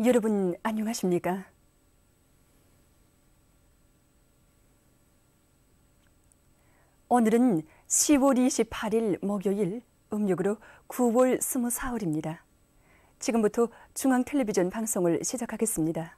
여러분 안녕하십니까? 오늘은 10월 28일 목요일, 음력으로 9월 24일입니다. 지금부터 중앙텔레비전 방송을 시작하겠습니다.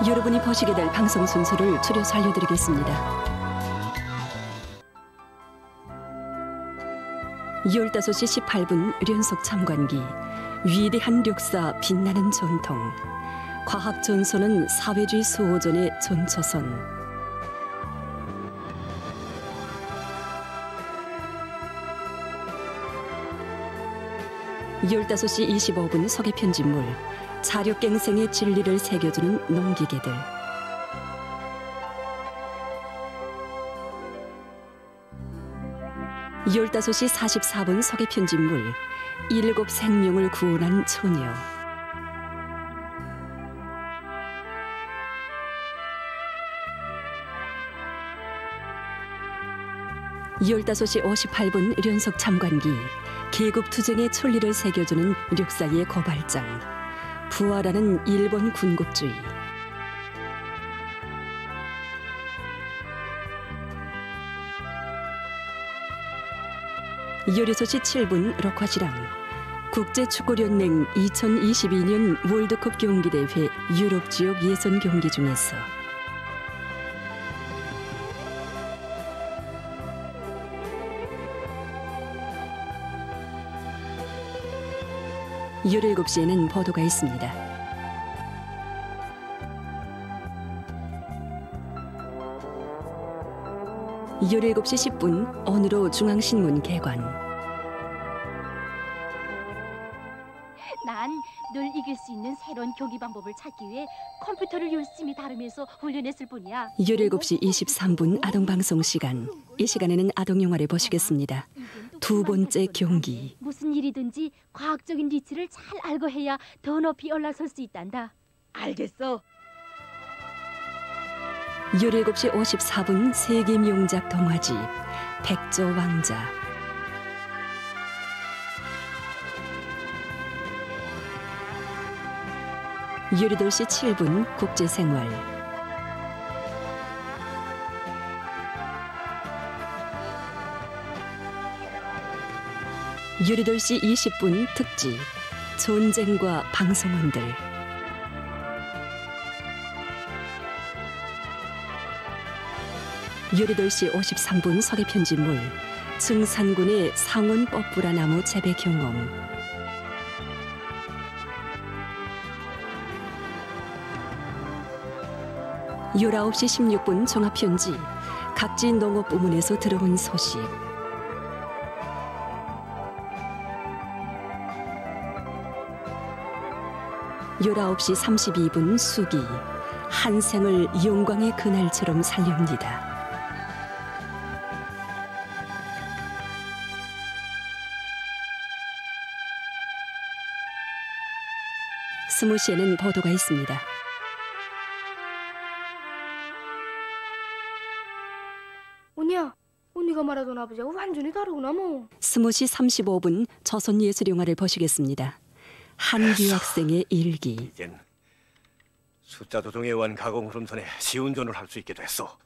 여러분이 보시게 될 방송 순서를 줄여서 알려드리겠습니다. 15시 18분 연속 참관기, 위대한 역사 빛나는 전통, 과학 전선은 사회주의 수호전의 전초선. 15시 25분 소개 편집물, 자력갱생의 진리를 새겨주는 농기계들. 15시 44분 소개 편집물, 7 생명을 구원한 처녀. 15시 58분 연속 참관기, 계급투쟁의 천리를 새겨주는 력사의 고발장, 부활하는 일본 군국주의. 16시 7분 럭화시랑, 국제축구연맹 2022년 월드컵 경기대회 유럽 지역 예선 경기 중에서 17시에는 보도가 있습니다. 17시 10분 오늘로 중앙신문 개관. 난 널 이길 수 있는 새로운 경기 방법을 찾기 위해 컴퓨터를 열심히 다루면서 훈련했을 뿐이야. 17시 23분 아동방송 시간. 이 시간에는 아동영화를 보시겠습니다. 두 번째 경기. 무슨 일이든지 과학적인 리치를 잘 알고 해야 더 높이 올라설 수 있단다. 알겠어. 17시 54분 세계 명작 동화집 백조 왕자. 18시 7분 국제생활. 18시 20분 특집 전쟁과 방송원들. 18시 53분 서귀편지물 증산군의 상온 뽀뿌라 나무 재배 경험. 19시 16분 종합편지 각지 농업 부문에서 들어온 소식. 19시 32분 수기 한 생을 영광의 그날처럼 살립니다. 스무 시에는 보도가 있습니다. 언니가 말하던 아버지하고 완전히 다르구나 뭐. 20시 35분 조선예술영화를 보시겠습니다. 한 유학생의 일기. 이젠 숫자 조정에 의한 가공 흐름선에 시운전을 할 수 있게 됐어.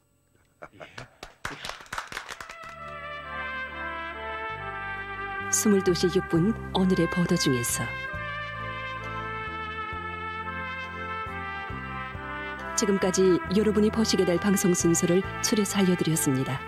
22시 6분 오늘의 보도 중에서 지금까지 여러분이 보시게 될 방송 순서를 추려서 알려드렸습니다.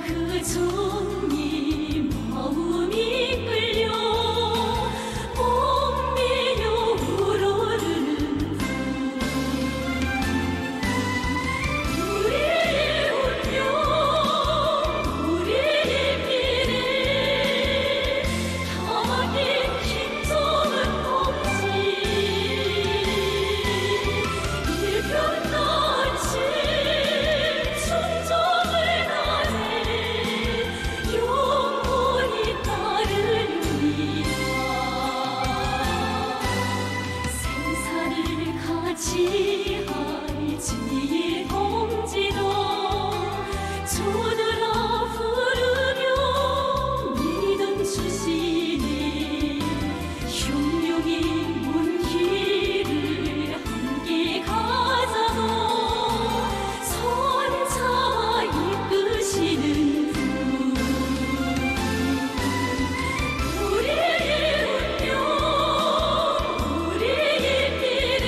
그 종이 마음이 끌려 몸매여 우러르는 우리의 운명 우리의 미래 담긴 김정은 없이 일편단심 충정을 지할지 공지도 주들아 부르며 믿음 주시네 흉룡이 문 길을 함께 가자도 손잡아 이끄시는 분 우리의 운명 우리의 미래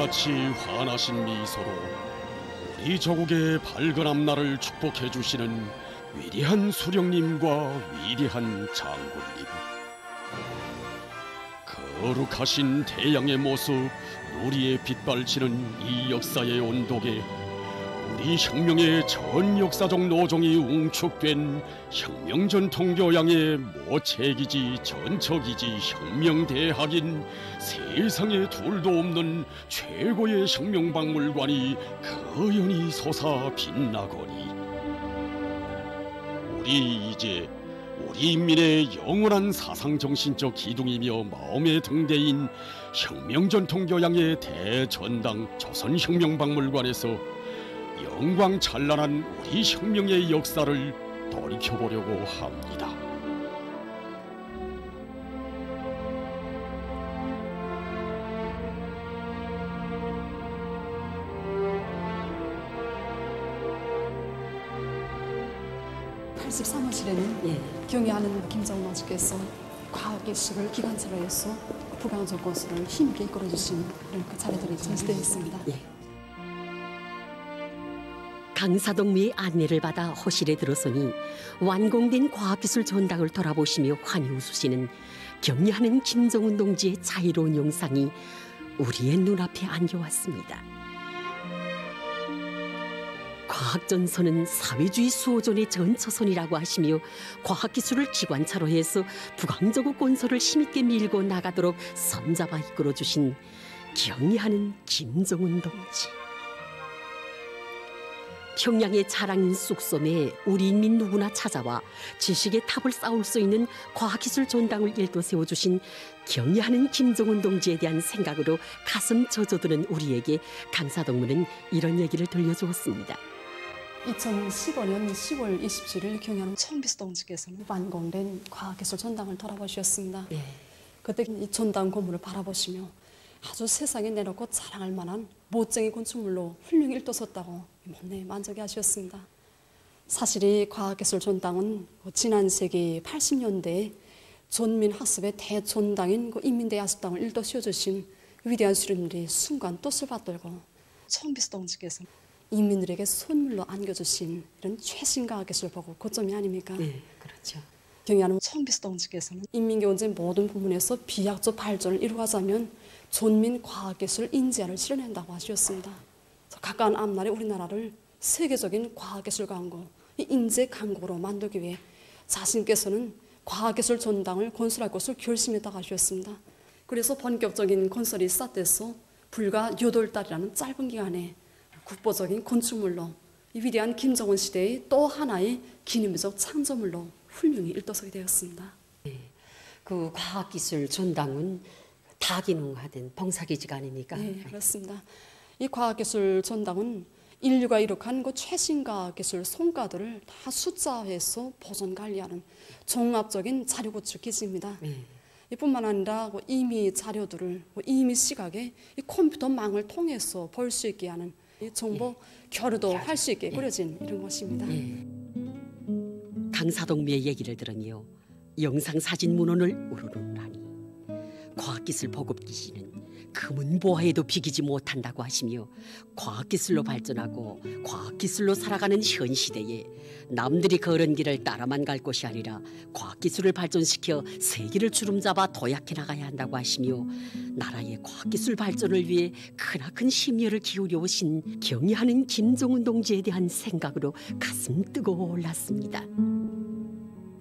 하늘같이 환하신 미소로 우리 조국의 밝은 앞날을 축복해 주시는 위대한 수령님과 위대한 장군님, 거룩하신 태양의 모습 우리의 빛발치는 이 역사의 온도계, 우리 혁명의 전 역사적 노종이 웅축된 혁명전통교양의 모체기지 전처기지 혁명대학인 세상에 둘도 없는 최고의 혁명박물관이 거연히 솟아 빛나거니, 우리 이제 우리 인민의 영원한 사상정신적 기둥이며 마음의 등대인 혁명전통교양의 대전당 조선혁명박물관에서 영광 찬란한 우리 혁명의 역사를 돌이켜보려고 합니다. 경애하는 김정은 원수께서 과학기술을 기관차로 해서 북왕조 고수를 힘있게 이끌어주신 이런 그 자리들이 전시되어 있습니다. 강사동무의 안내를 받아 허실에 들어서니 완공된 과학기술 전당을 돌아보시며 환히 웃으시는 경애하는 김정은 동지의 자유로운 영상이 우리의 눈앞에 안겨왔습니다. 과학전선은 사회주의 수호존의 전처선이라고 하시며 과학기술을 기관차로 해서 북왕저국 건설을 힘있게 밀고 나가도록 손잡아 이끌어주신 경애하는 김정은 동지. 평양의 자랑인 쑥섬에 우리 인민 누구나 찾아와 지식의 탑을 쌓을 수 있는 과학기술 전당을 일도 세워주신 경애하는 김정은 동지에 대한 생각으로 가슴 젖어드는 우리에게 강사동무는 이런 얘기를 들려주었습니다. 2015년 10월 27일 경애하는 청비서 동지께서는 완공된 과학기술 전당을 돌아보셨습니다. 그때 이 전당 건물을 바라보시며 아주 세상에 내놓고 자랑할 만한 멋쟁이 건축물로 훌륭히 일떠섰다고 못내 만족해 하셨습니다. 사실 이 과학기술 전당은 지난 세기 80년대에 전민학습의 대전당인 인민대학습당을 일도 씌워주신 위대한 수령님들이 순간 뜻을 받들고 청비서 동지께서 인민들에게 선물로 안겨주신 이런 최신 과학기술 보고 고점이 아닙니까? 네, 그렇죠. 경애하는 청비서 동지께서는 인민경제 모든 부문에서 비약적 발전을 이루어가자면 전민 과학기술 인재화를 실현한다고 하셨습니다. 가까운 앞날에 우리나라를 세계적인 과학기술 강국, 인재 강국으로 만들기 위해 자신께서는 과학기술 전당을 건설할 것을 결심했다고 하셨습니다. 그래서 본격적인 건설이 시작돼서 불과 8달이라는 짧은 기간에 국보적인 건축물로 이 위대한 김정은 시대의 또 하나의 기념비적 창조물로 훌륭히 일떠서게 되었습니다. 그 과학기술 전당은 다기능화된 봉사기지가 아닙니까? 네, 그렇습니다. 이 과학기술 전당은 인류가 이룩한 그 최신 과학기술 성과들을 다 숫자화해서 보존 관리하는 종합적인 자료구축 기지입니다. 이뿐만 아니라 임의 자료들을 임의 시각에 이 컴퓨터망을 통해서 볼 수 있게 하는 이 정보 교류도 할 수 있게 꾸려진 이런 것입니다. 강사동무의 얘기를 들으며 영상사진 문헌을 우르르하니 과학기술 보급 기지는 금은보화에도 비기지 못한다고 하시며 과학기술로 발전하고 과학기술로 살아가는 현 시대에 남들이 걸은 길을 따라만 갈 것이 아니라 과학기술을 발전시켜 세계를 주름잡아 도약해 나가야 한다고 하시며 나라의 과학기술 발전을 위해 크나큰 심혈을 기울여 오신 경애하는 김정은 동지에 대한 생각으로 가슴 뜨거워 올랐습니다.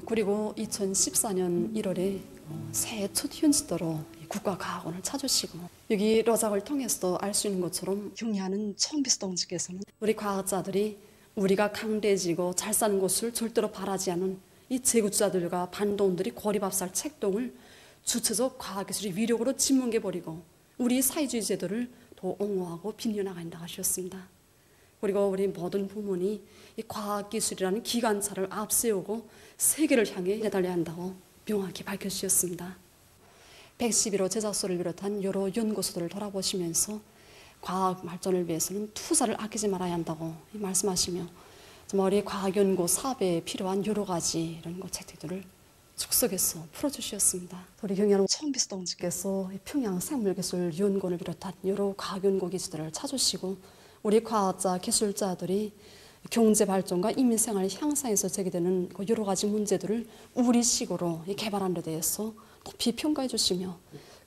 그리고 2014년 1월에 새해 첫 현지도로 국가과학원을 찾으시고 여기 로작을 통해서 알 수 있는 것처럼 경애하는 청비서 동지께서는 우리 과학자들이 우리가 강대해지고 잘 사는 곳을 절대로 바라지 않은 이 제국주자들과 반동들이 고리밥살 책동을 주체적 과학기술의 위력으로 짓뭉개버리고 우리 사회주의 제도를 더 옹호하고 빛내나간다 하셨습니다. 그리고 우리 모든 부문이 이 과학기술이라는 기관차를 앞세우고 세계를 향해 내달려야 한다고 명확히 밝혀주셨습니다. 111호 제작소를 비롯한 여러 연구소들을 돌아보시면서 과학 발전을 위해서는 투자를 아끼지 말아야 한다고 말씀하시며 우리 과학연구 사업에 필요한 여러 가지 이런 것 채택들을 축석에서 풀어주셨습니다. 우리 경리하는 청비서 동지께서 평양 생물기술연구원을 비롯한 여러 과학연구 기지들을 찾으시고 우리 과학자, 기술자들이 경제 발전과 인민생활 향상에서 제기되는 여러 가지 문제들을 우리식으로 개발하는 데 대해서 높이 평가해 주시며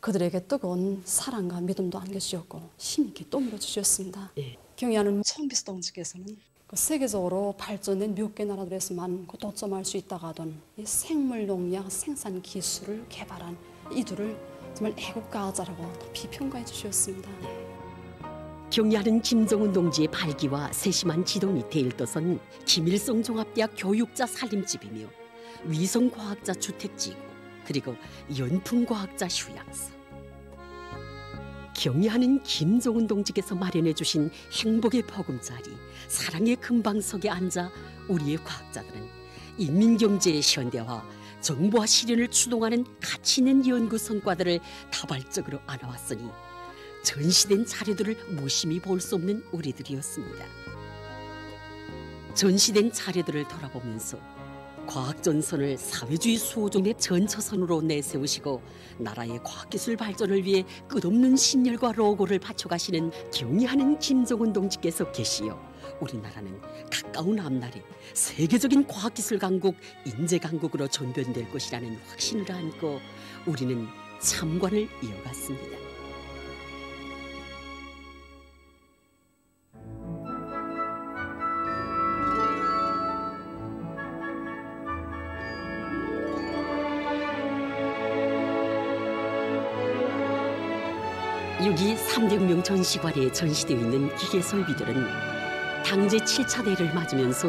그들에게 뜨거운 사랑과 믿음도 안겨주셨고 힘있게 또 밀어주셨습니다. 경리하는 청비서 동지께서는 세계적으로 발전된 몇 개 나라들에서만 도점할 수 있다고 하던 이 생물농약 생산 기술을 개발한 이들을 정말 애국가자라고 높이 평가해 주셨습니다. 경리하는 김정은 동지의 발기와 세심한 지도 밑에 일떠선 김일성 종합대학 교육자 살림집이며 위성과학자 주택지구 그리고 연풍과학자 휴양소. 경리하는 김정은 동지께서 마련해 주신 행복의 보금자리 사랑의 금방석에 앉아 우리의 과학자들은 인민경제의 현대화 정보화 실현을 추동하는 가치 있는 연구 성과들을 다발적으로 안아왔으니 전시된 자료들을 무심히 볼 수 없는 우리들이었습니다. 전시된 자료들을 돌아보면서 과학전선을 사회주의 수호종의 전처선으로 내세우시고 나라의 과학기술 발전을 위해 끝없는 신열과 로고를 바쳐가시는 경리하는 김정은 동지께서 계시어 우리나라는 가까운 앞날에 세계적인 과학기술 강국, 인재 강국으로 전변될 것이라는 확신을 안고 우리는 참관을 이어갔습니다. 여기 300명 전시관에 전시되어 있는 기계 설비들은 당제 7차 대회를 맞으면서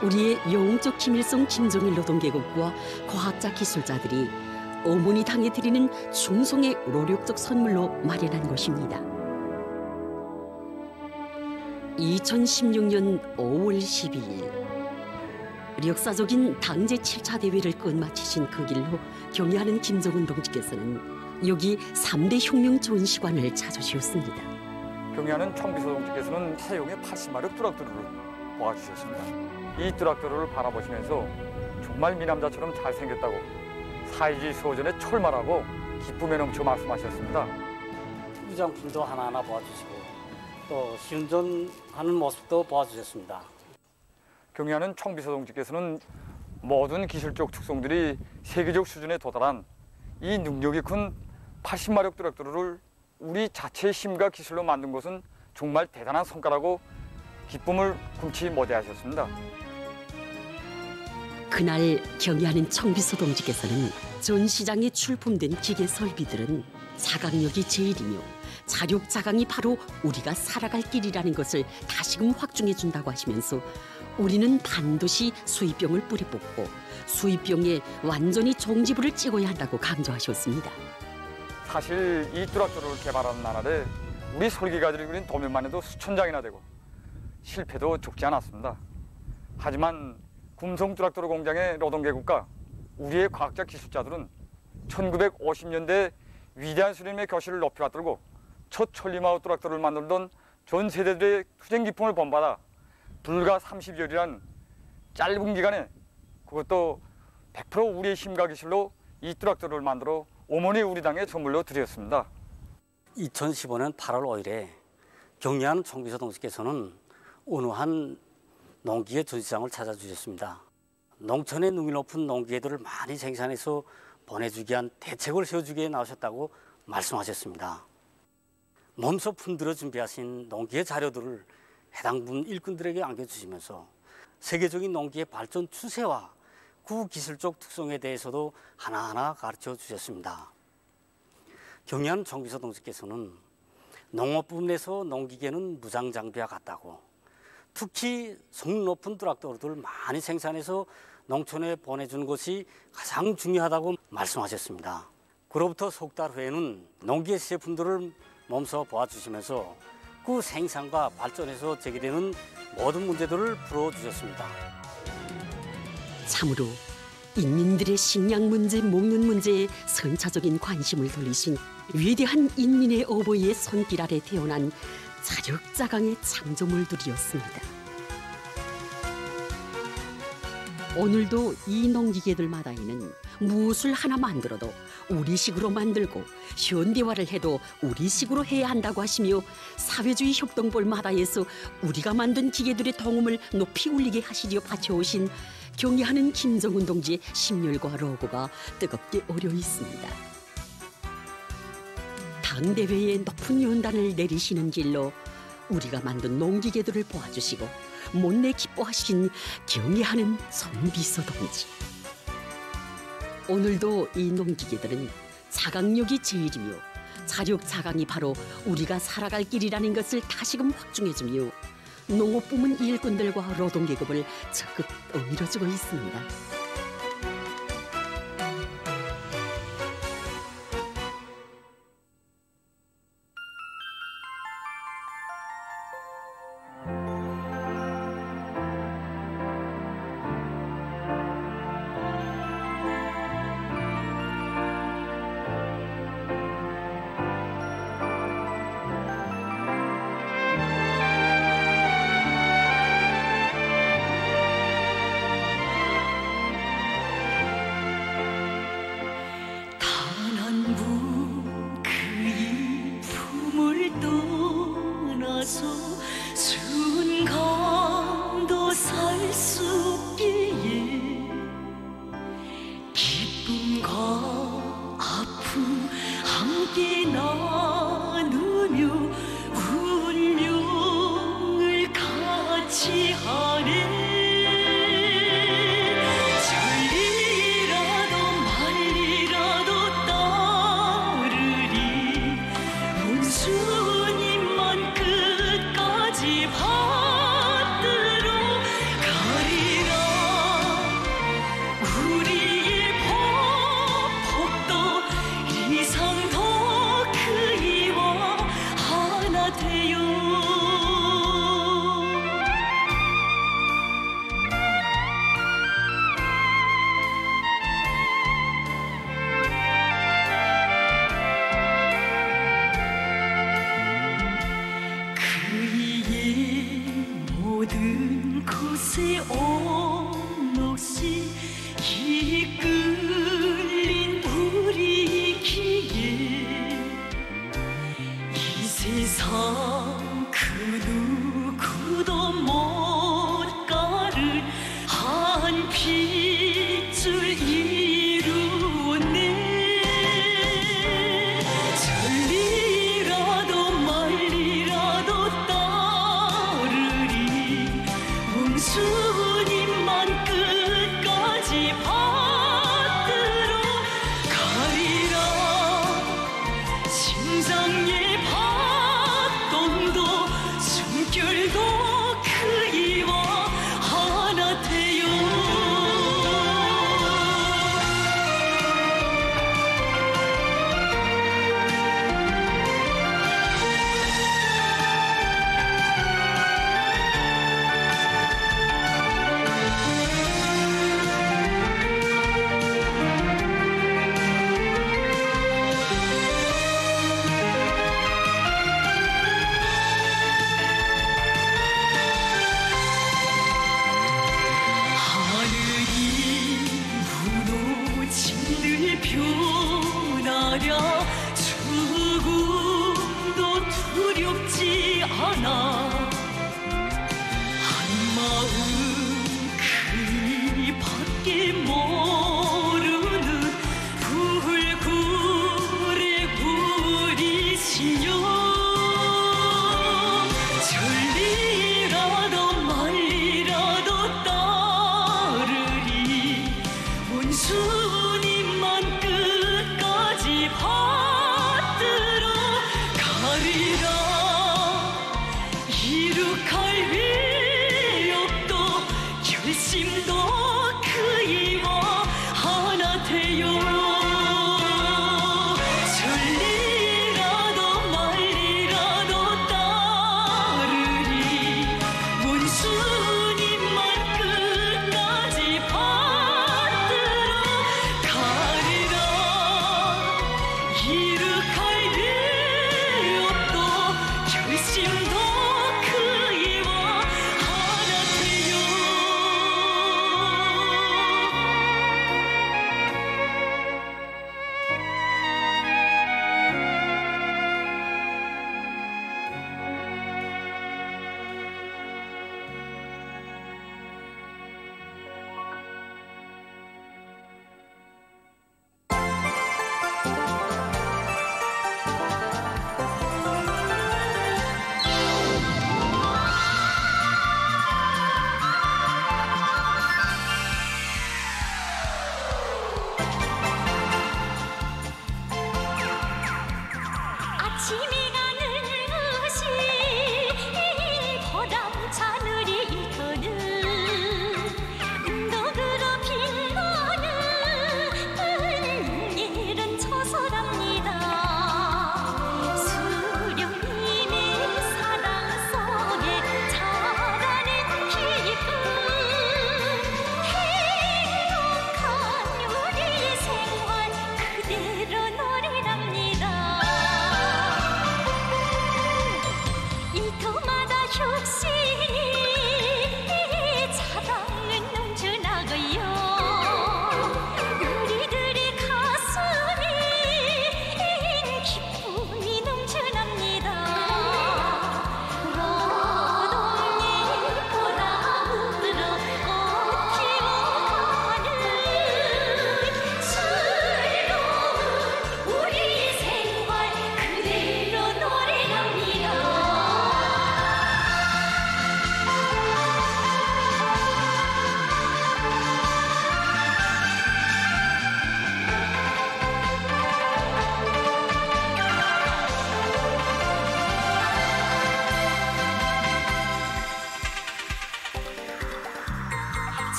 우리의 영웅적 김일성 김정일 노동계급과 과학자 기술자들이 어머니 당에 드리는 충성의 노력적 선물로 마련한 것입니다. 2016년 5월 12일 역사적인 당제 7차 대회를 끝마치신 그 길로 경리하는 김정은 동지께서는 여기 3대 혁명 전시관을 찾으셨습니다. 경리하는 청비서 동지께서는 사용의 80마력 트럭터를 보아주셨습니다. 이 트럭터를 바라보시면서 정말 미남자처럼 잘생겼다고 사회주의 수호전의 철마라고 기쁨에 넘쳐 말씀하셨습니다. 무장품도 하나하나 보아주시고 또 시운전하는 모습도 보아주셨습니다. 경리하는 청비서 동지께서는 모든 기술적 특성들이 세계적 수준에 도달한 이 능력이 큰 80마력 트럭터를 우리 자체의 힘과 기술로 만든 것은 정말 대단한 성과라고 기쁨을 금치 못해하셨습니다. 그날 경리하는 청비서 동지께서는 전시장에 출품된 기계 설비들은 자강력이 제일이며 자력 자강이 바로 우리가 살아갈 길이라는 것을 다시금 확증해 준다고 하시면서 우리는 반드시 수입병을 뿌리 뽑고 수입병에 완전히 종지부를 찍어야 한다고 강조하셨습니다. 사실 이 트럭터를 개발한 나날에 우리 설계가들이 그린 도면만 해도 수천 장이나 되고 실패도 적지 않았습니다. 하지만 금성 트럭터 공장의 노동계급과 우리의 과학자 기술자들은 1950년대 위대한 수림의 교실을 높이 받들고 첫 천리마우 트럭터를 만들던 전 세대들의 투쟁 기풍을 본받아 불과 30여일이란 짧은 기간에 그것도 100% 우리의 힘과 기술로 이 트럭터를 만들어 어머니 우리 당에 선물로 드렸습니다. 2015년 8월 5일에 경리하는 청비서 동지께서는 어느 한 농기계 전시장을 찾아주셨습니다. 농촌의 능이 높은 농기계들을 많이 생산해서 보내주기 위한 대책을 세워주기 위해 나오셨다고 말씀하셨습니다. 몸소 품들어 준비하신 농기계 자료들을 해당 분 일꾼들에게 안겨주시면서 세계적인 농기계 발전 추세와 그 기술적 특성에 대해서도 하나하나 가르쳐 주셨습니다. 경리하는 청비서 동지께서는 농업 부문에서 농기계는 무장 장비와 같다고 특히 성능 높은 트럭터를 많이 생산해서 농촌에 보내주는 것이 가장 중요하다고 말씀하셨습니다. 그로부터 석 달 후에는 농기계 제품들을 몸소 보아주시면서 그 생산과 발전에서 제기되는 모든 문제들을 풀어주셨습니다. 참으로 인민들의 식량 문제, 먹는 문제에 선차적인 관심을 돌리신 위대한 인민의 어버이의 손길 아래 태어난 자력자강의 창조물들이었습니다. 오늘도 이 농기계들마다에는 무엇을 하나 만들어도 우리식으로 만들고 현대화를 해도 우리식으로 해야 한다고 하시며 사회주의 협동볼마다에서 우리가 만든 기계들의 동음을 높이 울리게 하시려 바쳐오신 경애하는 김정은 동지의 심혈과 로고가 뜨겁게 오려 있습니다. 당대회의 높은 연단을 내리시는 길로 우리가 만든 농기계들을 보아주시고 못내 기뻐하신 경애하는 손비서 동지. 오늘도 이 농기계들은 자강력이 제일이며 자력자강이 바로 우리가 살아갈 길이라는 것을 다시금 확증해주며 농업부문 일꾼들과 노동계급을 적극 어미러주고 있습니다. 순간도 살 수 없기에 기쁨과 아픔 함께 나누며 운명을 같이 하네. 절리라도 말리라도 따르리 문수님만 끝까지 받들어 가리라. 우리의 폭도 이상도 그 이와 하나 되요. 그이의 모든 곳에 오롯이 이끌린 우리 기에 이 세상 그 누구도 못 가를 한 핏줄 이루네. 절리라도 말리라도 따르리 문수님만 끝까지 받들어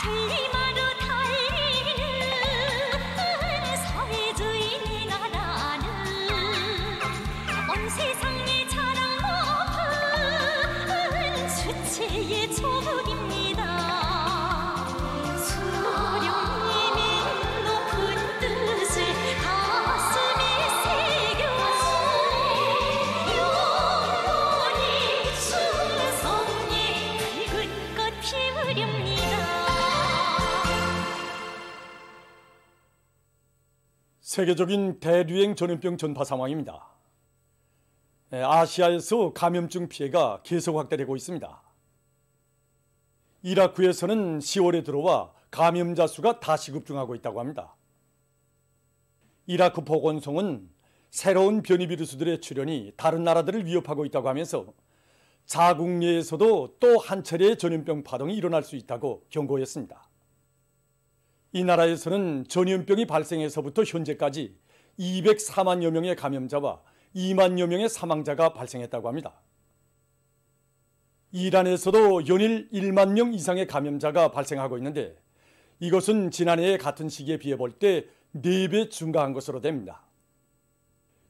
승리마저 달리는 사회주의 내 나라는 온 세상에 자랑 높은 수채의 조국입니다. 수령님의 높은 뜻을 가슴에 새겨서 영원히 충성에 붉은 꽃 피우렵니다. 세계적인 대류행 전염병 전파 상황입니다. 아시아에서 감염증 피해가 계속 확대되고 있습니다. 이라크에서는 10월에 들어와 감염자 수가 다시 급증하고 있다고 합니다. 이라크 보건소는 새로운 변이 비루스들의 출현이 다른 나라들을 위협하고 있다고 하면서 자국 내에서도 또 한 차례의 전염병 파동이 일어날 수 있다고 경고했습니다. 이 나라에서는 전염병이 발생해서부터 현재까지 204만여 명의 감염자와 2만여 명의 사망자가 발생했다고 합니다. 이란에서도 연일 1만 명 이상의 감염자가 발생하고 있는데 이것은 지난해의 같은 시기에 비해 볼 때 4배 증가한 것으로 됩니다.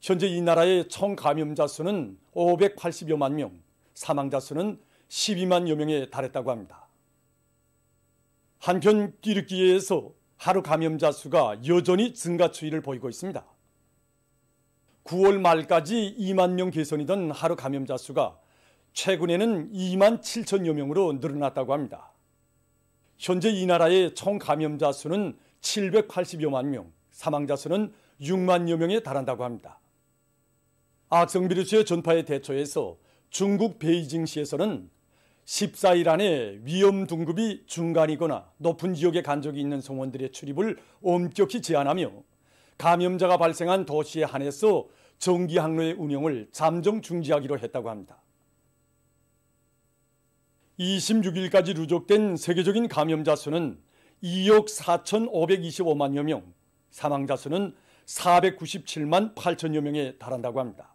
현재 이 나라의 총 감염자 수는 580여만 명, 사망자 수는 12만여 명에 달했다고 합니다. 한편 튀르키예에서 하루 감염자 수가 여전히 증가 추이를 보이고 있습니다. 9월 말까지 2만 명 개선이던 하루 감염자 수가 최근에는 2만 7천여 명으로 늘어났다고 합니다. 현재 이 나라의 총 감염자 수는 780여만 명, 사망자 수는 6만여 명에 달한다고 합니다. 악성 비루스의 전파에 대처해서 중국 베이징시에서는 14일 안에 위험 등급이 중간이거나 높은 지역에 간 적이 있는 성원들의 출입을 엄격히 제한하며 감염자가 발생한 도시에 한해서 정기 항로의 운영을 잠정 중지하기로 했다고 합니다. 26일까지 누적된 세계적인 감염자 수는 2억 4,525만여 명, 사망자 수는 497만 8천여 명에 달한다고 합니다.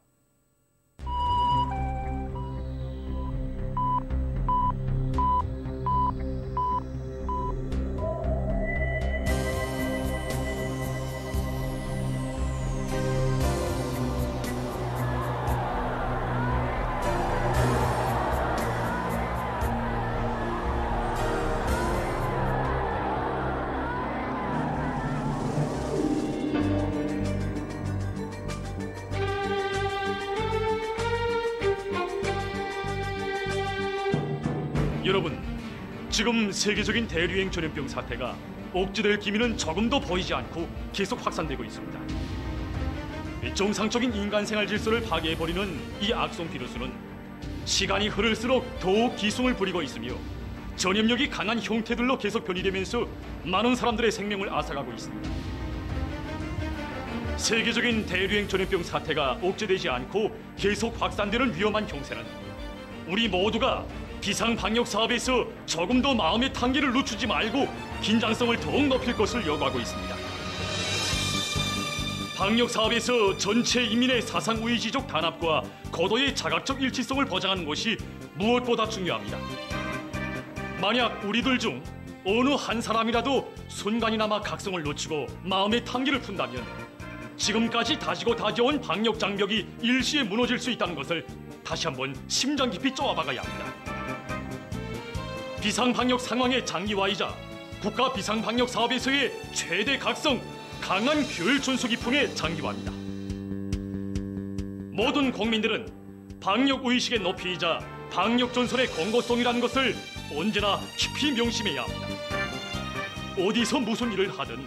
여러분, 지금 세계적인 대류행 전염병 사태가 억제될 기미는 조금도 보이지 않고 계속 확산되고 있습니다. 정상적인 인간 생활 질서를 파괴해버리는 이 악성 비루스는 시간이 흐를수록 더욱 기승을 부리고 있으며 전염력이 강한 형태들로 계속 변이되면서 많은 사람들의 생명을 앗아가고 있습니다. 세계적인 대류행 전염병 사태가 억제되지 않고 계속 확산되는 위험한 형세는 우리 모두가 비상방역 사업에서 조금 더 마음의 tan기를 늦추지 말고 긴장성을 더욱 높일 것을 요구하고 있습니다. 방역 사업에서 전체 인민의 사상의지적 단합과 고도의 자각적 일치성을 보장하는 것이 무엇보다 중요합니다. 만약 우리들 중 어느 한 사람이라도 순간이나마 각성을 놓치고 마음의 tan기를 푼다면 지금까지 다지고 다져온 방역 장벽이 일시에 무너질 수 있다는 것을 다시 한번 심장 깊이 쪼아박아야 합니다. 비상방역 상황의 장기화이자 국가 비상방역 사업에서의 최대 각성, 강한 규율 준수 기풍의 장기화입니다. 모든 국민들은 방역 의식의 높이이자 방역 전선의 공고성이라는 것을 언제나 깊이 명심해야 합니다. 어디서 무슨 일을 하든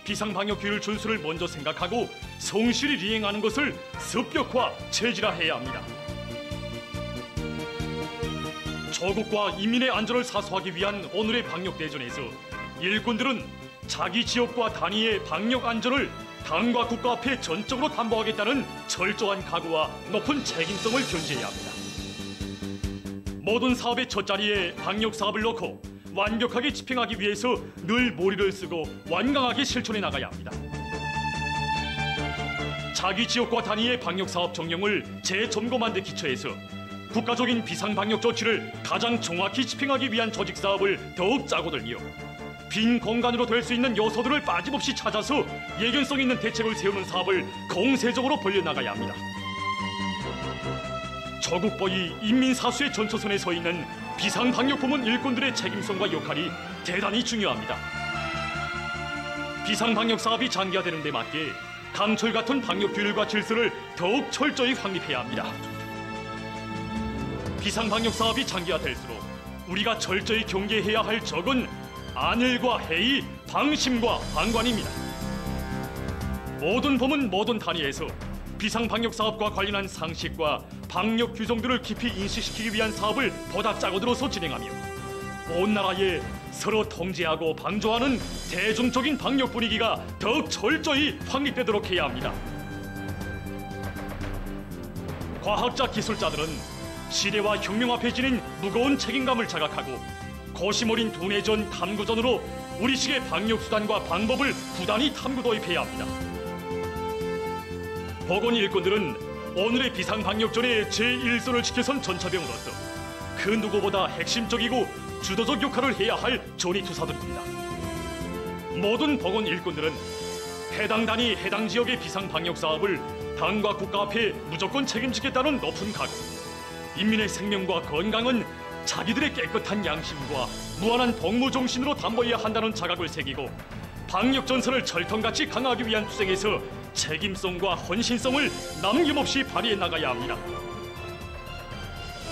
비상방역 규율 준수를 먼저 생각하고 성실히 이행하는 것을 습격화, 체질화해야 합니다. 조국과 인민의 안전을 사수하기 위한 오늘의 방역대전에서 일꾼들은 자기 지역과 단위의 방역 안전을 당과 국가 앞에 전적으로 담보하겠다는 철저한 각오와 높은 책임성을 견지해야 합니다. 모든 사업의 첫자리에 방역 사업을 놓고 완벽하게 집행하기 위해서 늘 머리를 쓰고 완강하게 실천해 나가야 합니다. 자기 지역과 단위의 방역 사업 정령을 재점검한 데 기초해서 국가적인 비상방역 조치를 가장 정확히 집행하기 위한 조직 사업을 더욱 짜고 들며 빈 공간으로 될 수 있는 요소들을 빠짐없이 찾아서 예견성 있는 대책을 세우는 사업을 공세적으로 벌려나가야 합니다. 조국보위 인민사수의 전초선에 서 있는 비상방역부문 일꾼들의 책임성과 역할이 대단히 중요합니다. 비상방역 사업이 장기화되는 데 맞게 강철 같은 방역 규율과 질서를 더욱 철저히 확립해야 합니다. 비상방역 사업이 장기화될수록 우리가 철저히 경계해야 할 적은 안일과 해이, 방심과 방관입니다. 모든 부문, 모든 단위에서 비상방역 사업과 관련한 상식과 방역 규정들을 깊이 인식시키기 위한 사업을 보다 짜고들어서 진행하며 온 나라에 서로 통제하고 방조하는 대중적인 방역 분위기가 더욱 철저히 확립되도록 해야 합니다. 과학자, 기술자들은 시대와 혁명 앞에 지닌 무거운 책임감을 자각하고 고심 어린 두뇌전, 탐구전으로 우리식의 방역 수단과 방법을 부단히 탐구 도입해야 합니다. 보건 일꾼들은 오늘의 비상방역전의 제1선을 지켜선 전차병으로서 그 누구보다 핵심적이고 주도적 역할을 해야 할 전위투사들입니다. 모든 보건 일꾼들은 해당 단위, 해당 지역의 비상방역 사업을 당과 국가 앞에 무조건 책임지겠다는 높은 각오, 인민의 생명과 건강은 자기들의 깨끗한 양심과 무한한 복무 정신으로 담보해야 한다는 자각을 새기고 방역 전선을 철통같이 강화하기 위한 투쟁에서 책임성과 헌신성을 남김없이 발휘해 나가야 합니다.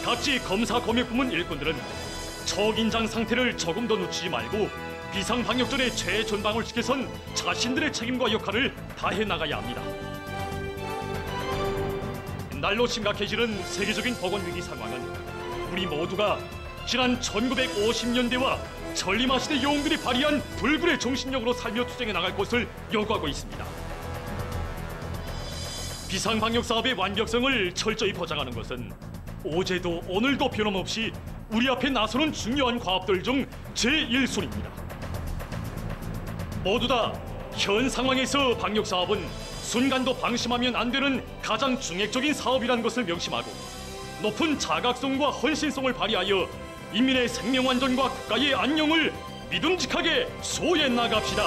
각지 검사 검역부문 일꾼들은 초긴장 상태를 조금 더 늦추지 말고 비상방역전의 최전방을 지켜선 자신들의 책임과 역할을 다해 나가야 합니다. 날로 심각해지는 세계적인 보건위기 상황은 우리 모두가 지난 1950년대와 전림하시대 영웅들이 발휘한 불굴의 정신력으로 살며 투쟁해 나갈 것을 요구하고 있습니다. 비상방역 사업의 완벽성을 철저히 보장하는 것은 어제도 오늘도 변함없이 우리 앞에 나서는 중요한 과업들 중 제1순위입니다. 모두 다 현 상황에서 방역 사업은 순간도 방심하면 안 되는 가장 중핵적인 사업이라는 것을 명심하고 높은 자각성과 헌신성을 발휘하여 인민의 생명 안전과 국가의 안녕을 믿음직하게 수호해 나갑시다.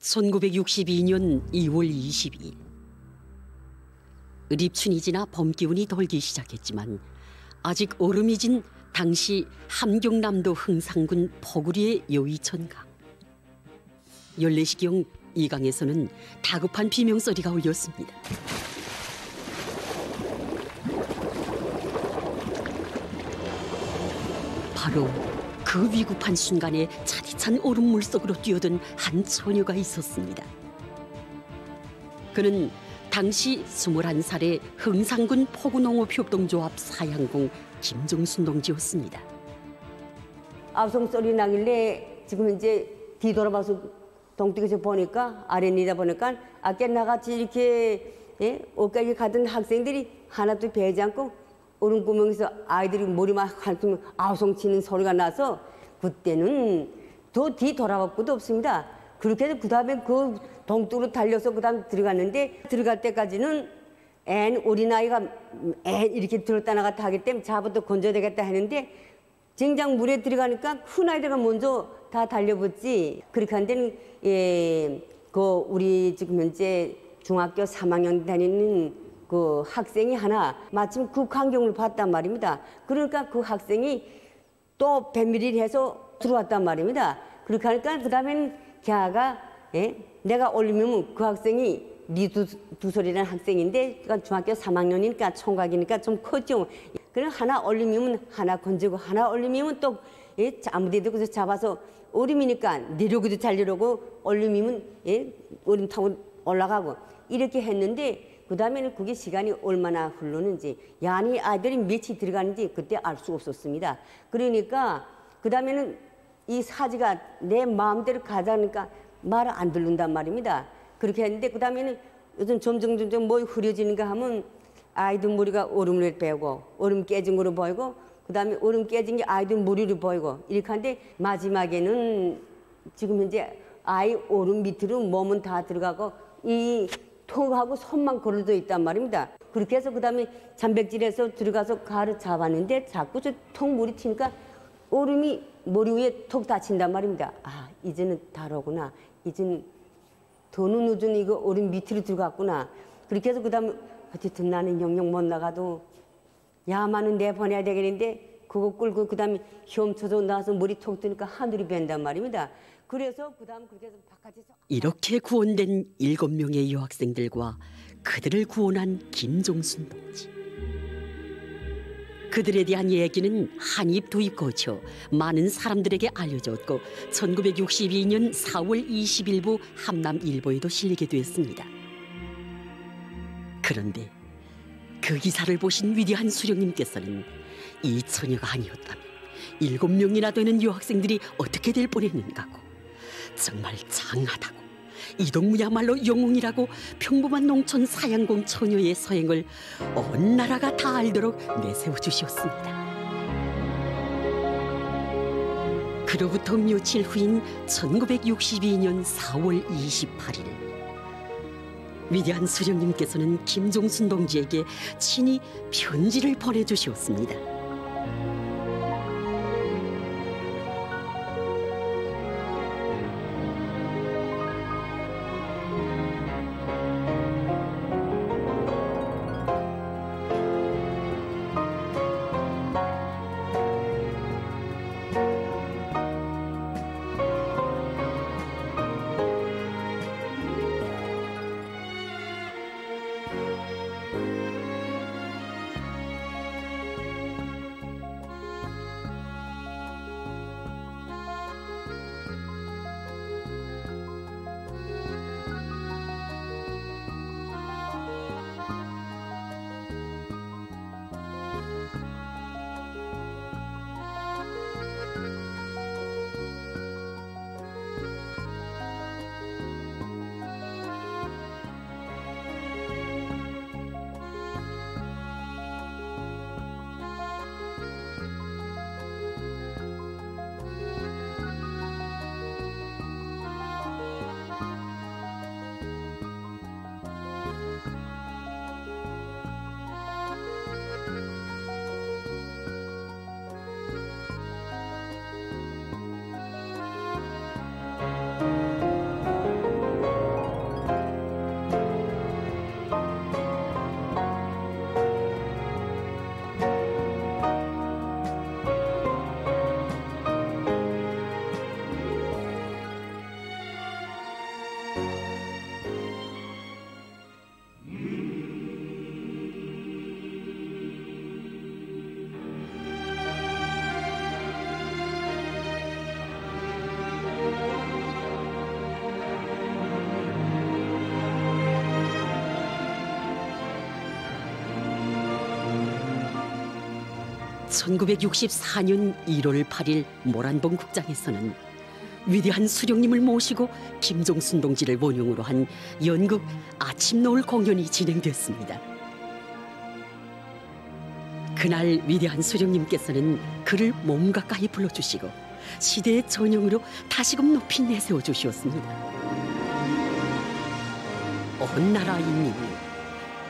(1962년 2월 22일) 립춘이 지나 봄 기운이 돌기 시작했지만 아직 얼음이 진 당시 함경남도 흥상군 포구리의 여의천강. 14시경 이 강에서는 다급한 비명소리가 울렸습니다. 바로 그 위급한 순간에 차디찬 얼음물 속으로 뛰어든 한 처녀가 있었습니다. 그는 당시 21살의 흥상군 포구농업협동조합 사양공 김정순 동지였습니다. 아우성 소리 나길래 지금 이제 뒤돌아봐서 동쪽에서 보니까 아랫니다 보니까 아까 나같이 이렇게 옷가게 가던 학생들이 하나도 배지 않고 얼음구멍에서 아이들이 머리만 한숨 아우성 치는 소리가 나서 그때는 더 뒤돌아볼 것도 없습니다. 그렇게 해서 그 다음에 그 동쪽으로 달려서 그 다음 들어갔는데 들어갈 때까지는 어린아이가 이렇게 들었다 나갔다 하기 때문에 자부터 건져야 되겠다 했는데 쟁장 물에 들어가니까 큰 아이들가 먼저 다 달려붙지. 그렇게 한 데는 우리 지금 현재 중학교 3학년 다니는 그 학생이 하나 마침 그 광경을 봤단 말입니다. 그러니까 그 학생이 또 배밀이를 해서 들어왔단 말입니다. 그렇게 하니까 그 다음에는 걔가 내가 올리면 그 학생이 리두솔이라는 학생인데 그러니까 중학교 3학년이니까 총각이니까 좀 컸죠. 그럼 하나 올리면 하나 건지고 하나 올리면 또 아무데도 그래서 잡아서 얼음이니까 내려오기도 잘 내려오고 얼음이면 얼음 타고 올라가고 이렇게 했는데 그 다음에는 그게 시간이 얼마나 흘렀는지 야니 아이들이 며칠 들어가는지 그때 알 수 없었습니다. 그러니까 그 다음에는 이 사지가 내 마음대로 가자니까 말을 안 듣는단 말입니다. 그렇게 했는데 그 다음에는 요즘 점점 뭐 흐려지는가 하면 아이들 머리가 얼음을 빼고 얼음 깨진 거로 보이고 그 다음에 얼음 깨진 게 아이들 머리로 보이고 이렇게 하는데 마지막에는 지금 현재 아이 얼음 밑으로 몸은 다 들어가고 이 턱하고 손만 걸어져 있단 말입니다. 그렇게 해서 그 다음에 잔백질에서 들어가서 가를 잡았는데 자꾸 저 턱 물이 튀니까 얼음이 머리 위에 턱 다친단 말입니다. 아 이제는 다르구나. 이제는 더는 늦은 이거 얼음 밑으로 들어갔구나. 그렇게 해서 그 다음에 어쨌든 나는 영영 못 나가도 야만은 내보내야 되겠는데 그거 끌고 그 다음에 헤엄쳐서 나와서 머리 톡 뜨니까 하늘이 밴단 말입니다. 그래서 그 다음 그렇게 해서 바깥에서 이렇게 구원된 7명의 여학생들과 그들을 구원한 김종순 동지. 그들에 대한 얘기는 한입 두입 거쳐 많은 사람들에게 알려졌고 1962년 4월 20일부 함남일보에도 실리게 되었습니다. 그런데 그 기사를 보신 위대한 수령님께서는 이 처녀가 아니었다면 7명이나 되는 여학생들이 어떻게 될 뻔했는가고 정말 장하다고 이동무야말로 영웅이라고 평범한 농촌 사양공 처녀의 서행을 온 나라가 다 알도록 내세워 주셨습니다. 그로부터 며칠 후인 1962년 4월 28일 위대한 수령님께서는 김종순 동지에게 친히 편지를 보내주셨습니다. (1964년 1월 8일) 모란봉 극장에서는 위대한 수령님을 모시고 김종순 동지를 원흉으로 한 연극 아침 노을 공연이 진행됐습니다. 그날 위대한 수령님께서는 그를 몸 가까이 불러주시고 시대의 전형으로 다시금 높이 내세워 주셨습니다. 온 나라 인민이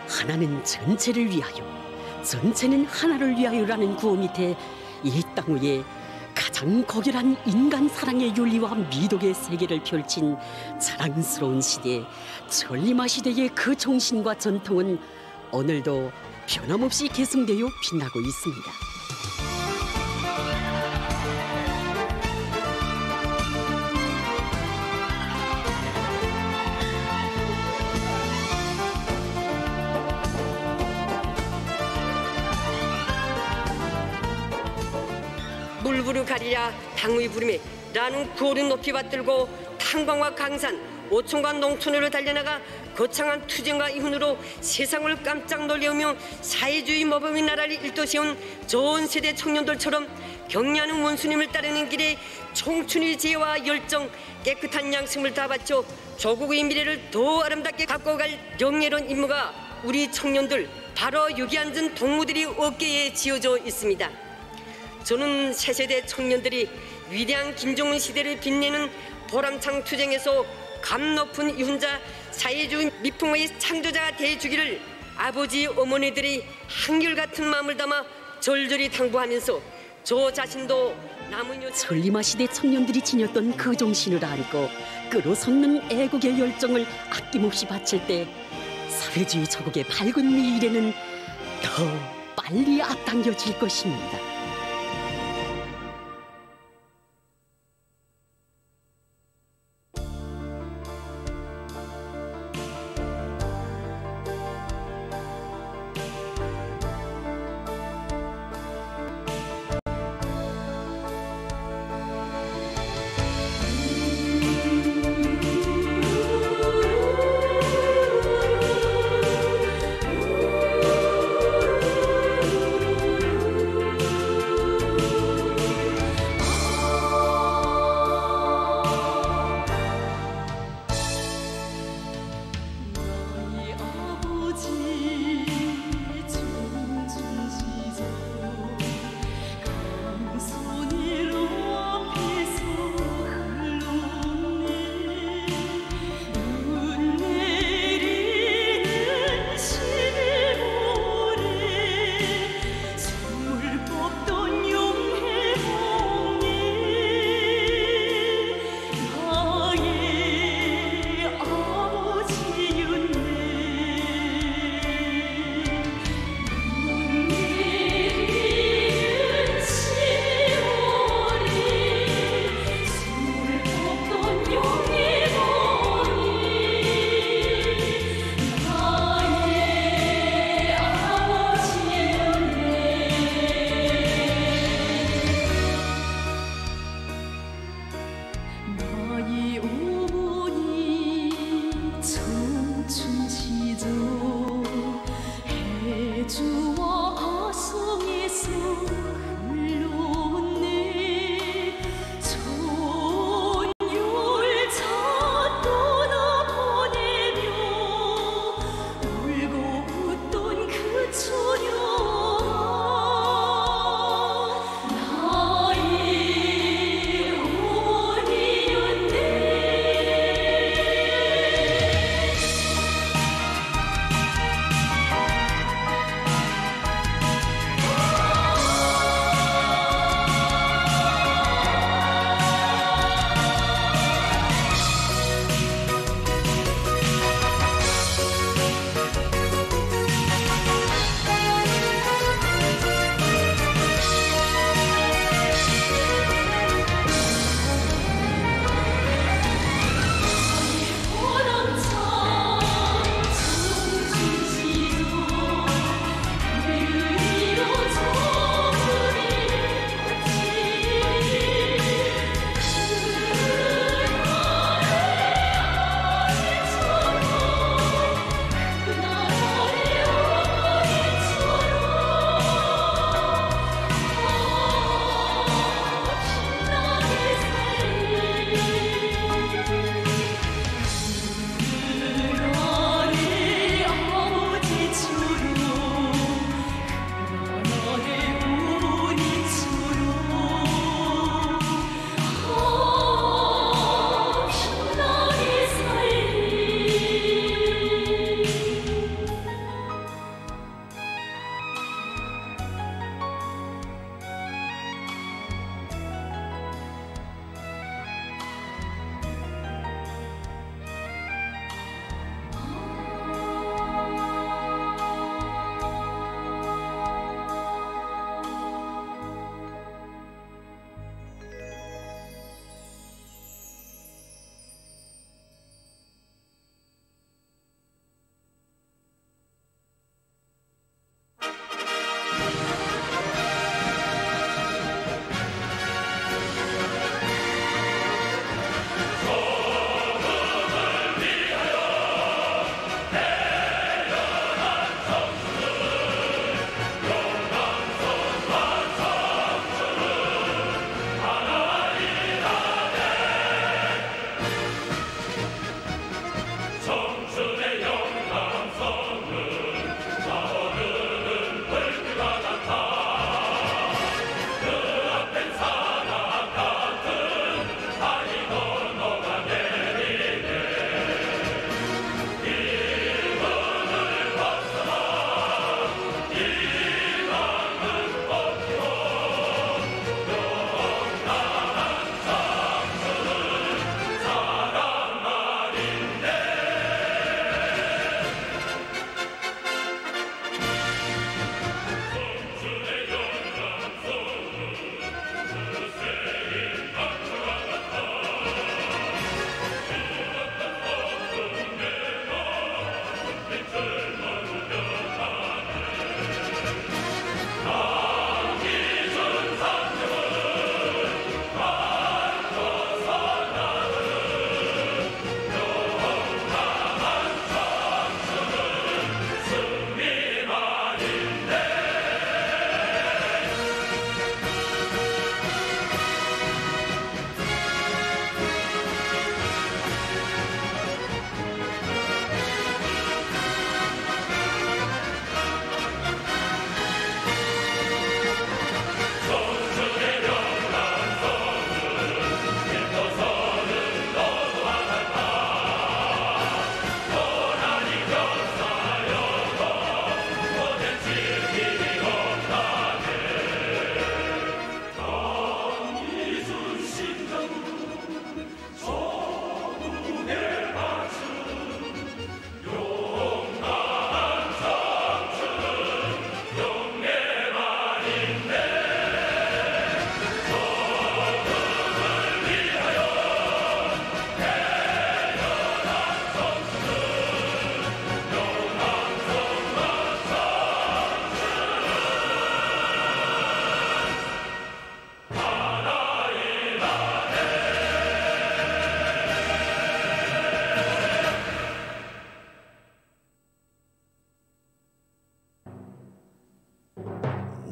하나는 전체를 위하여 전체는 하나를 위하여라는 구호 밑에 이 땅 위에 가장 고결한 인간 사랑의 윤리와 미덕의 세계를 펼친 자랑스러운 시대 천리마 시대의 그 정신과 전통은 오늘도 변함없이 계승되어 빛나고 있습니다. 물부르 가리랴 당의 부름에 라는 구호를 높이 받들고 탄광과 강산, 오천과 농촌으로 달려나가 거창한 투쟁과 이훈으로 세상을 깜짝 놀래우며 사회주의 모범의 나라를 일도세운 좋은 세대 청년들처럼 경리하는 원수님을 따르는 길에 청춘의 지혜와 열정, 깨끗한 양심을 다 바쳐 조국의 미래를 더 아름답게 갖고 갈 영예로운 임무가 우리 청년들 바로 여기 앉은 동무들이 어깨에 지어져 있습니다. 저는 새세대 청년들이 위대한 김정은 시대를 빛내는 보람찬 투쟁에서 감 높은 이훈자 사회주의 미풍의 창조자가 되어주기를 아버지 어머니들이 한결같은 마음을 담아 절절히 당부하면서 저 자신도 남은 천리마 시대 청년들이 지녔던 그 정신을 안고 끌어솟는 애국의 열정을 아낌없이 바칠 때 사회주의 저국의 밝은 미래는 더 빨리 앞당겨질 것입니다.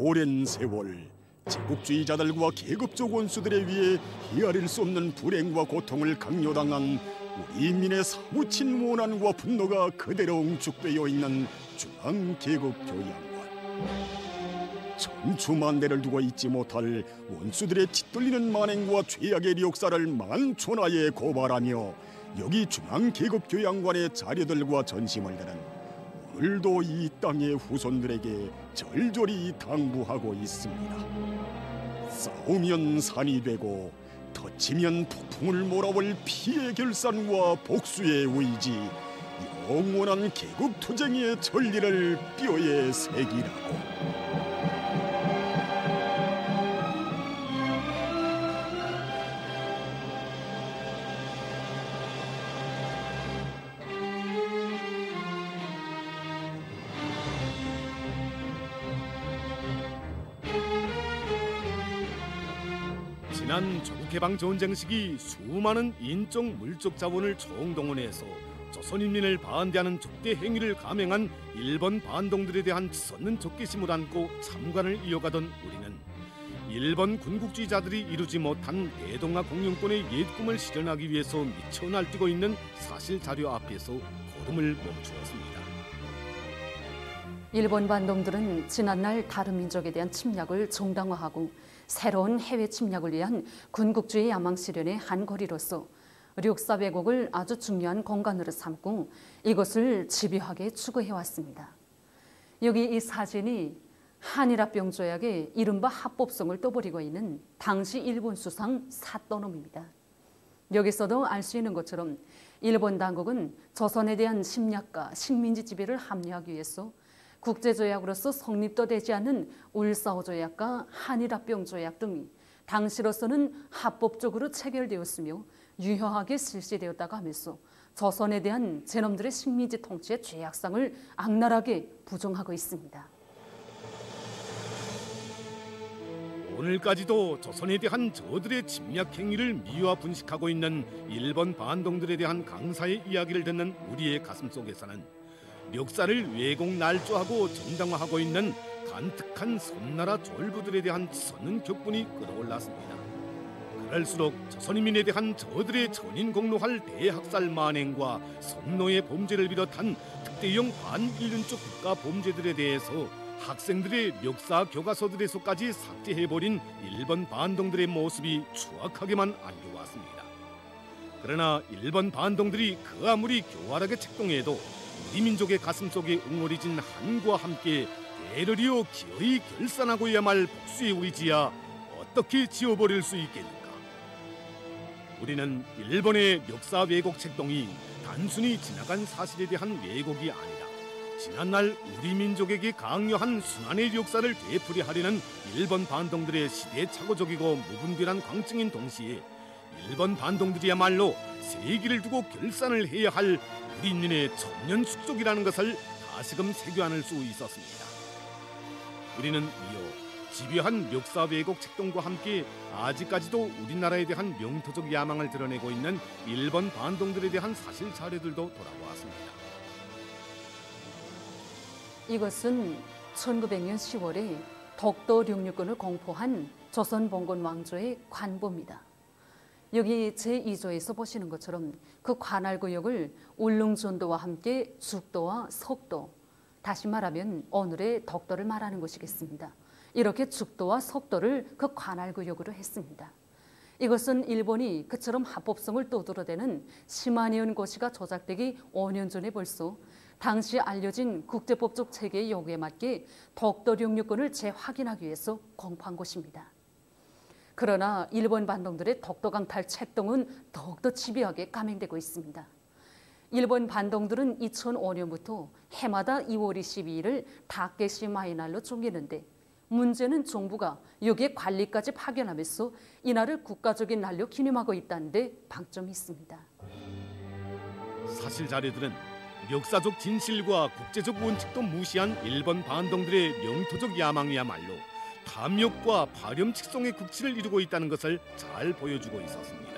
오랜 세월 제국주의자들과 계급적 원수들에 의해 헤아릴 수 없는 불행과 고통을 강요당한 우리 인민의 사무친 원한과 분노가 그대로 응축되어 있는 중앙계급교양관. 천추만대를 두고 잊지 못할 원수들의 짓돌리는 만행과 죄악의 역사를 만천하에 고발하며 여기 중앙계급교양관의 자료들과 전시물들은 오늘도 이 땅의 후손들에게 절절히 당부하고 있습니다. 싸우면 산이 되고 터치면 폭풍을 몰아올 피의 결산과 복수의 의지, 영원한 계급투쟁의 전리를 뼈에 새기라고. 지난 조국해방 전쟁 시기 수많은 인적 물적 자원을 총동원해서 조선인민을 반대하는 적대 행위를 감행한 일본 반동들에 대한 솟는 적개심을 안고 참관을 이어가던 우리는 일본 군국주의자들이 이루지 못한 대동아 공영권의 옛 꿈을 실현하기 위해서 미쳐 날뛰고 있는 사실 자료 앞에서 걸음을 멈추었습니다. 일본 반동들은 지난날 다른 민족에 대한 침략을 정당화하고 새로운 해외 침략을 위한 군국주의 야망 실현의 한 거리로서 력사 왜곡을 아주 중요한 공간으로 삼고 이것을 집요하게 추구해왔습니다. 여기 이 사진이 한일합병조약의 이른바 합법성을 떠버리고 있는 당시 일본 수상 사또놈입니다. 여기서도 알 수 있는 것처럼 일본 당국은 조선에 대한 침략과 식민지 지배를 합리화하기 위해서 국제조약으로서 성립도 되지 않은 울사오조약과 한일합병조약 등이 당시로서는 합법적으로 체결되었으며 유효하게 실시되었다고 하면서 조선에 대한 제놈들의 식민지 통치의 죄악상을 악랄하게 부정하고 있습니다. 오늘까지도 조선에 대한 저들의 침략 행위를 미화 분식하고 있는 일본 반동들에 대한 강사의 이야기를 듣는 우리의 가슴 속에서는 역사를 왜곡 날조하고 정당화하고 있는 간특한 섬나라 졸부들에 대한 솟는 격분이 끌어올랐습니다. 그럴수록 조선인민에 대한 저들의 전인 공로할 대학살 만행과 성노의 범죄를 비롯한 특대형 반인륜적 국가 범죄들에 대해서 학생들의 역사 교과서들에서까지 삭제해버린 일본 반동들의 모습이 추악하게만 안겨왔습니다. 그러나 일본 반동들이 그 아무리 교활하게 책동해도 우리 민족의 가슴속에 웅얼해진 한과 함께 대를 이어 기어이 결산하고야 말 복수의 의지야 어떻게 지워버릴 수 있겠는가. 우리는 일본의 역사 왜곡 책동이 단순히 지나간 사실에 대한 왜곡이 아니라 지난날 우리 민족에게 강요한 순환의 역사를 되풀이하려는 일본 반동들의 시대착오적이고 무분별한 광증인 동시에 일본 반동들이야말로 세기를 두고 결산을 해야 할 우리 인민의 천년 숙적이라는 것을 다시금 새겨안을 수 있었습니다. 우리는 이어 집요한 역사 왜곡 책동과 함께 아직까지도 우리나라에 대한 명토적 야망을 드러내고 있는 일본 반동들에 대한 사실 자료들도 돌아보았습니다. 이것은 1900년 10월에 덕도 령유권을 공포한 조선 봉건 왕조의 관보입니다. 여기 제2조에서 보시는 것처럼 그 관할구역을 울릉전도와 함께 죽도와 석도, 다시 말하면 오늘의 덕도를 말하는 것이겠습니다. 이렇게 죽도와 석도를 그 관할구역으로 했습니다. 이것은 일본이 그처럼 합법성을 떠들어대는 시마니온 고시가 조작되기 5년 전에 벌써 당시 알려진 국제법적 체계의 요구에 맞게 덕도 령유권을 재확인하기 위해서 공포한 것입니다. 그러나 일본 반동들의 덕도 강탈 책동은 더욱더 집요하게 감행되고 있습니다. 일본 반동들은 2005년부터 해마다 2월 22일을 다케시 마이날로 정했는데 문제는 정부가 여기에 관리까지 파견하면서 이날을 국가적인 날로 기념하고 있다는 데 방점이 있습니다. 사실 자료들은 역사적 진실과 국제적 원칙도 무시한 일본 반동들의 명토적 야망이야말로 탐욕과 파렴칙성의 극치를 이루고 있다는 것을 잘 보여주고 있었습니다.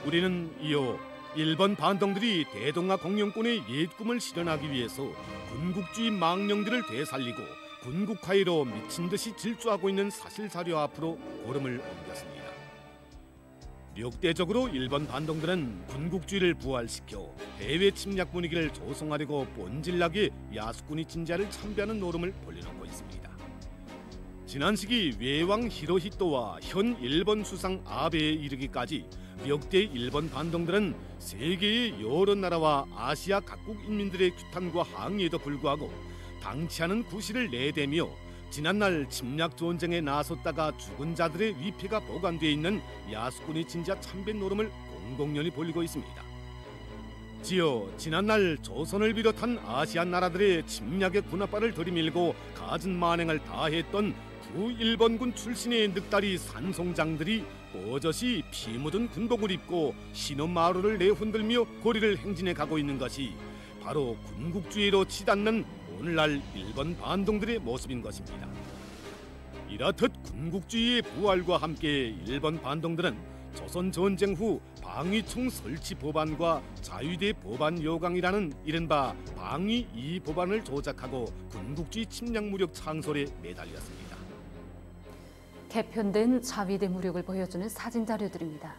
우리는 이어 일본 반동들이 대동아 공영권의 옛 꿈을 실현하기 위해서 군국주의 망령들을 되살리고 군국화해로 미친 듯이 질주하고 있는 사실사료 앞으로 걸음을 옮겼습니다. 역대적으로 일본 반동들은 군국주의를 부활시켜 해외 침략 분위기를 조성하려고 본질나게 야수꾼의 진자를 참배하는 노름을 벌려놓고 있습니다. 지난 시기 외왕 히로히토와 현 일본 수상 아베에 이르기까지 역대 일본 반동들은 세계의 여러 나라와 아시아 각국 인민들의 규탄과 항의에도 불구하고 당치 않은 구실을 내대며 지난날 침략 전쟁에 나섰다가 죽은 자들의 위패가 보관되어 있는 야수꾼의 진자 참배 노름을 공공연히 벌이고 있습니다. 지어 지난날 조선을 비롯한 아시안 나라들의 침략의 군합발을 들이밀고 갖은 만행을 다했던 부일본군 출신의 늑다리 산송장들이 버젓이 피 묻은 군복을 입고 신혼마루를 내흔들며 거리를 행진해 가고 있는 것이 바로 군국주의로 치닫는 오늘날 일본 반동들의 모습인 것입니다. 이렇듯 군국주의의 부활과 함께 일본 반동들은 조선 전쟁 후 방위총 설치 법안과 자위대 법안 요강이라는 이른바 방위 2 법안을 조작하고 군국주의 침략 무력 창설에 매달렸습니다. 개편된 자위대 무력을 보여주는 사진 자료들입니다.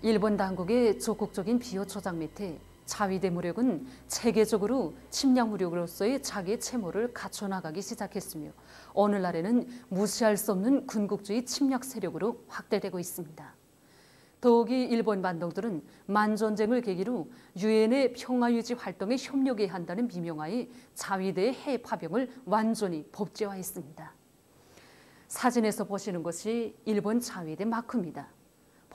일본 당국의 적극적인 비호 조작 밑에 자위대 무력은 체계적으로 침략 무력으로서의 자기의 채모를 갖춰나가기 시작했으며 오늘날에는 무시할 수 없는 군국주의 침략 세력으로 확대되고 있습니다. 더욱이 일본 반동들은 만전쟁을 계기로 유엔의 평화유지 활동에 협력해야 한다는 미명하에 자위대의 해외 파병을 완전히 법제화했습니다. 사진에서 보시는 것이 일본 자위대 마크입니다.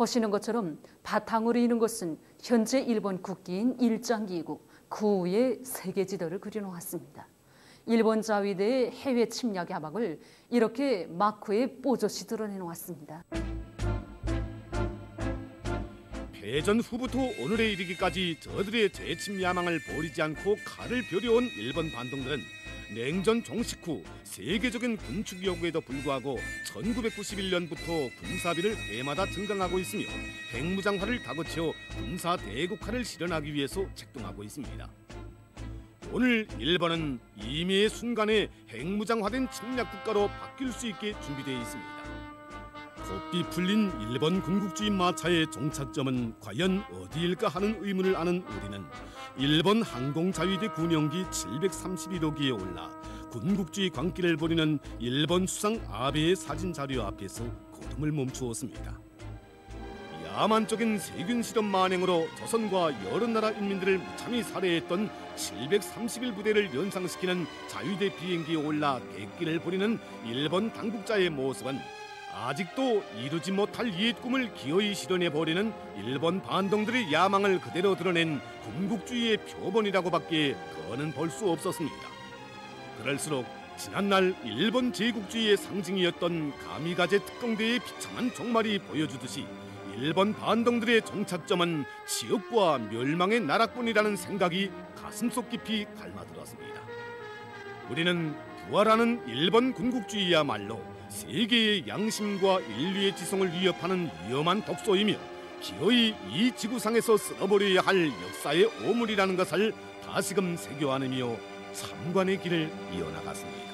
보시는 것처럼 바탕으로 있는 것은 현재 일본 국기인 일장기이고 그 위에 세계 지도를 그려놓았습니다. 일본 자위대의 해외 침략의 하박을 이렇게 마크에 뽀젓이 드러내놓았습니다. 패전 후부터 오늘에 이르기까지 저들의 재침 야망을 버리지 않고 칼을 벼려온 일본 반동들은 냉전 종식 후 세계적인 군축 요구에도 불구하고 1991년부터 군사비를 해마다 증강하고 있으며 핵무장화를 다그쳐 군사 대국화를 실현하기 위해서 책동하고 있습니다. 오늘 일본은 이미의 순간에 핵무장화된 침략 국가로 바뀔 수 있게 준비되어 있습니다. 곱비 풀린 일본 군국주의 마차의 종착점은 과연 어디일까 하는 의문을 아는 우리는 일본 항공자위대 군용기 731호기에 올라 군국주의 광기를 보이는 일본 수상 아베의 사진 자료 앞에서 걸음을 멈추었습니다. 야만적인 세균 실험 만행으로 조선과 여러 나라 인민들을 무참히 살해했던 731 부대를 연상시키는 자위대 비행기에 올라 객기를 벌이는 일본 당국자의 모습은 아직도 이루지 못할 옛 꿈을 기어이 실현해버리는 일본 반동들의 야망을 그대로 드러낸 군국주의의 표본이라고밖에 더는 볼 수 없었습니다. 그럴수록 지난날 일본 제국주의의 상징이었던 가미가제 특공대의 비참한 종말이 보여주듯이 일본 반동들의 종착점은 지옥과 멸망의 나라뿐이라는 생각이 가슴속 깊이 갈마들었습니다. 우리는 부활하는 일본 군국주의야말로 세계의 양심과 인류의 지성을 위협하는 위험한 독소이며 기어이 이 지구상에서 쓸어버려야 할 역사의 오물이라는 것을 다시금 새겨 안으며 참관의 길을 이어나갔습니다.